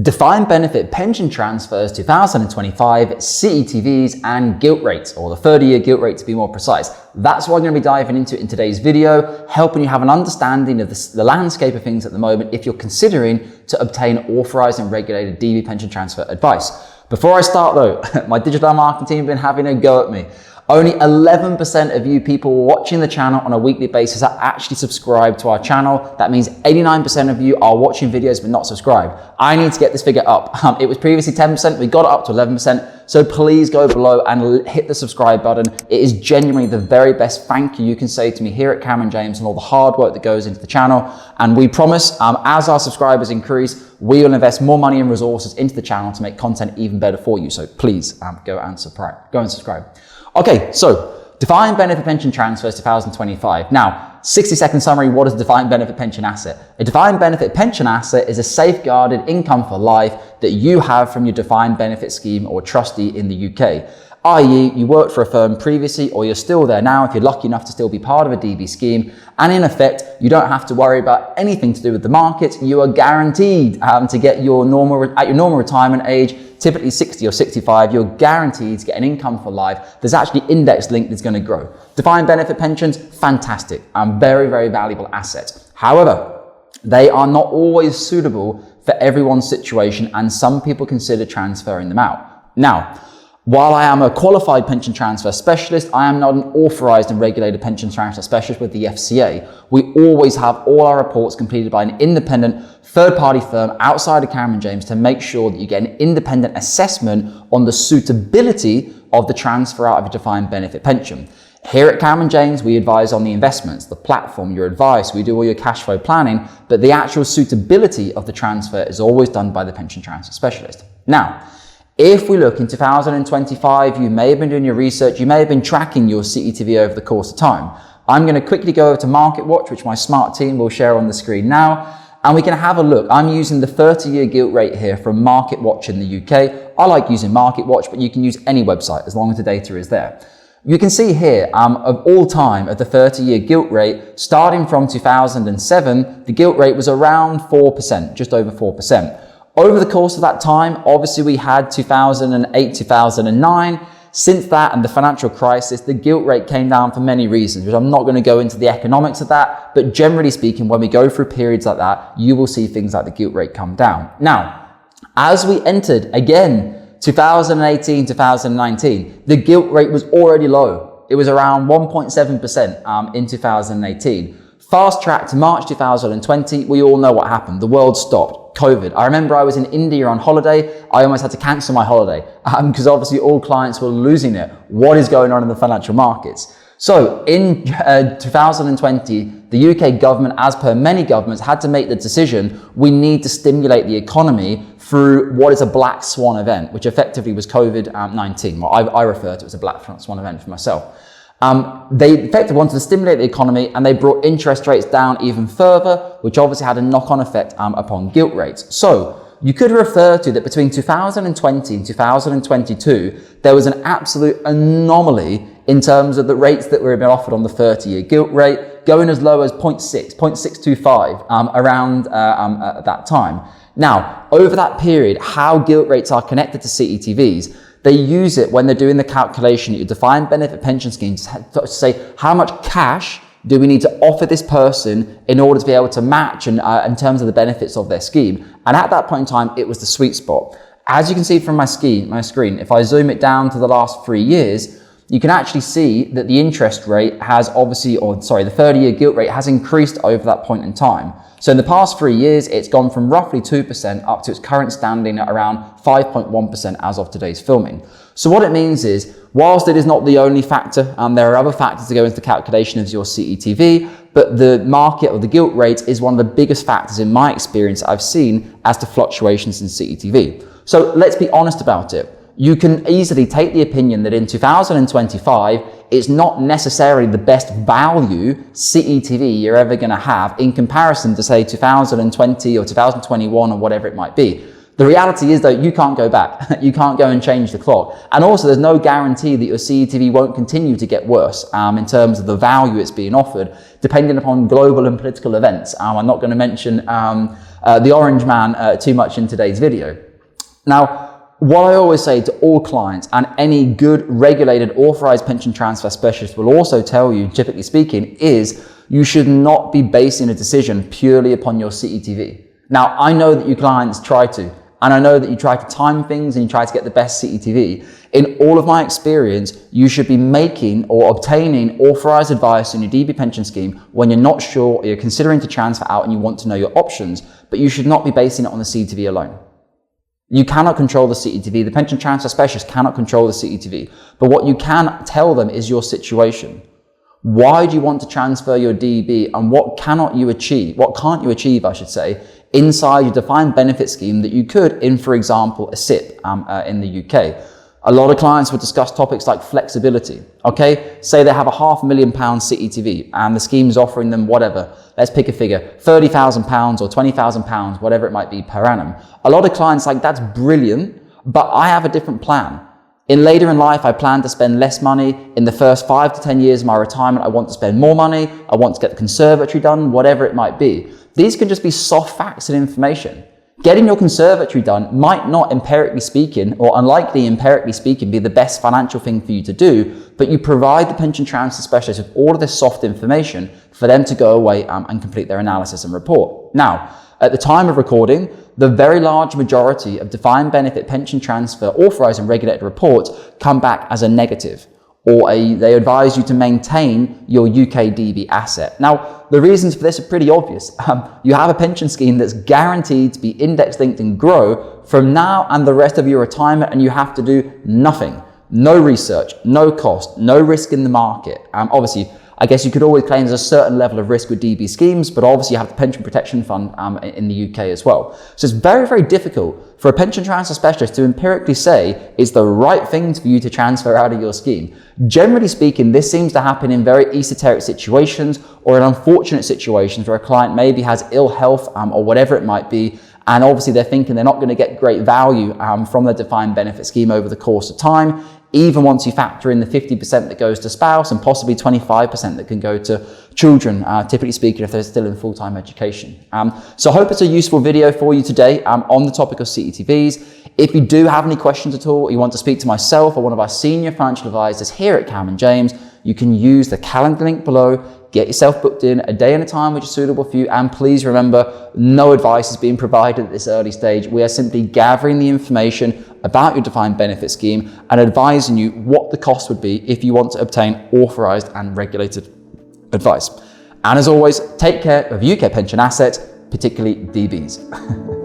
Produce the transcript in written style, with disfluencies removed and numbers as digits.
Defined benefit pension transfers 2025, CETVs and gilt rates, or the 30-year gilt rate to be more precise. That's what I'm going to be diving into in today's video, helping you have an understanding of the landscape of things at the moment if you're considering to obtain authorized and regulated DB pension transfer advice. Before I start though, my digital marketing team have been having a go at me. Only 11% of you people watching the channel on a weekly basis are actually subscribed to our channel. That means 89% of you are watching videos but not subscribed. I need to get this figure up. It was previously 10%, we got it up to 11%. So please go below and hit the subscribe button. It is genuinely the very best thank you can say to me here at Cameron James and all the hard work that goes into the channel. And we promise, as our subscribers increase, we will invest more money and resources into the channel to make content even better for you. So please go and subscribe. Okay, so defined benefit pension transfers 2025. Now, 60-second summary, what is a defined benefit pension asset? A defined benefit pension asset is a safeguarded income for life that you have from your defined benefit scheme or trustee in the UK. i.e. you worked for a firm previously or you're still there now if you're lucky enough to still be part of a DB scheme, and in effect you don't have to worry about anything to do with the market. You are guaranteed to get your normal retirement age, typically 60 or 65, you're guaranteed to get an income for life. There's actually index linked that's going to grow. Defined benefit pensions, fantastic and very, very valuable assets. However, they are not always suitable for everyone's situation and some people consider transferring them out. Now, while I am a qualified pension transfer specialist, I am not an authorized and regulated pension transfer specialist with the FCA. We always have all our reports completed by an independent third-party firm outside of Cameron James to make sure that you get an independent assessment on the suitability of the transfer out of a defined benefit pension. Here at Cameron James, we advise on the investments, the platform, your advice, we do all your cash flow planning, but the actual suitability of the transfer is always done by the pension transfer specialist. Now, if we look in 2025, you may have been doing your research, you may have been tracking your CETV over the course of time. I'm going to quickly go over to Market Watch, which my smart team will share on the screen now, and we can have a look. I'm using the 30-year gilt rate here from Market Watch in the UK. I like using Market Watch, but you can use any website as long as the data is there. You can see here, of all time, of the 30-year gilt rate, starting from 2007, the gilt rate was around 4%, just over 4%. Over the course of that time, obviously we had 2008, 2009. Since that and the financial crisis, the gilt rate came down for many reasons, which I'm not going to go into the economics of that. But generally speaking, when we go through periods like that, you will see things like the gilt rate come down. Now, as we entered again, 2018, 2019, the gilt rate was already low. It was around 1.7% in 2018. Fast track to March 2020, we all know what happened. The world stopped. COVID. I remember I was in India on holiday. I almost had to cancel my holiday because obviously all clients were losing it. What is going on in the financial markets? So in 2020, the UK government, as per many governments, had to make the decision, we need to stimulate the economy through what is a black swan event, which effectively was COVID-19. Well, I refer to it as a black swan event for myself. They effectively wanted to stimulate the economy and they brought interest rates down even further, which obviously had a knock-on effect upon gilt rates. So you could refer to that between 2020 and 2022, there was an absolute anomaly in terms of the rates that were being offered on the 30-year gilt rate, going as low as 0.625 around at that time. Now, over that period, how gilt rates are connected to CETVs, they use it when they're doing the calculation at your defined benefit pension schemes to say how much cash do we need to offer this person in order to be able to match in terms of the benefits of their scheme. And at that point in time, it was the sweet spot. As you can see from my screen, if I zoom it down to the last 3 years, you can actually see that the interest rate has the 30-year gilt rate has increased over that point in time. So in the past 3 years, it's gone from roughly 2% up to its current standing at around 5.1% as of today's filming. So what it means is, whilst it is not the only factor, there are other factors that go into the calculation of your CETV, but the market or the gilt rate is one of the biggest factors in my experience I've seen as to fluctuations in CETV. So let's be honest about it. You can easily take the opinion that in 2025, it's not necessarily the best value CETV you're ever going to have in comparison to, say, 2020 or 2021 or whatever it might be. The reality is, though, you can't go back. You can't go and change the clock. And also, there's no guarantee that your CETV won't continue to get worse in terms of the value it's being offered, depending upon global and political events. I'm not going to mention the orange man too much in today's video. Now, what I always say to all clients, and any good regulated authorized pension transfer specialist will also tell you, typically speaking, is you should not be basing a decision purely upon your CETV. Now, I know that you clients try to, and I know that you try to time things and you try to get the best CETV. In all of my experience, you should be making or obtaining authorized advice on your DB pension scheme when you're not sure or you're considering to transfer out and you want to know your options, but you should not be basing it on the CETV alone. You cannot control the CETV. The pension transfer specialist cannot control the CETV. But what you can tell them is your situation. Why do you want to transfer your DB, and what cannot you achieve? What can't you achieve, I should say, inside your defined benefit scheme that you could in, for example, a SIPP in the UK. A lot of clients will discuss topics like flexibility. Okay, say they have a £500,000 CETV and the scheme is offering them whatever. Let's pick a figure, £30,000 or £20,000, whatever it might be per annum. A lot of clients like, that's brilliant, but I have a different plan. Later in life, I plan to spend less money. In the first 5 to 10 years of my retirement, I want to spend more money. I want to get the conservatory done, whatever it might be. These can just be soft facts and information. Getting your conservatory done might not, empirically speaking, or unlikely empirically speaking, be the best financial thing for you to do, but you provide the pension transfer specialist with all of this soft information for them to go away and complete their analysis and report. Now, at the time of recording, the very large majority of defined benefit pension transfer authorised and regulated reports come back as a negative, or they advise you to maintain your UK DB asset. Now, the reasons for this are pretty obvious. You have a pension scheme that's guaranteed to be index linked and grow from now and the rest of your retirement, and you have to do nothing. No research, no cost, no risk in the market. Obviously, I guess you could always claim there's a certain level of risk with DB schemes, but obviously you have the Pension Protection Fund in the UK as well. So it's very, very difficult for a pension transfer specialist to empirically say it's the right thing for you to transfer out of your scheme. Generally speaking, this seems to happen in very esoteric situations or in unfortunate situations where a client maybe has ill health or whatever it might be, and obviously they're thinking they're not going to get great value from their defined benefit scheme over the course of time, even once you factor in the 50% that goes to spouse and possibly 25% that can go to children, typically speaking, if they're still in full-time education. So I hope it's a useful video for you today on the topic of CETVs. If you do have any questions at all, or you want to speak to myself or one of our senior financial advisors here at Cam & James, you can use the calendar link below. Get yourself booked in a day and a time which is suitable for you, and please remember, no advice is being provided at this early stage. We are simply gathering the information about your defined benefit scheme and advising you what the cost would be if you want to obtain authorised and regulated advice. And as always, take care of UK pension assets, particularly DBs.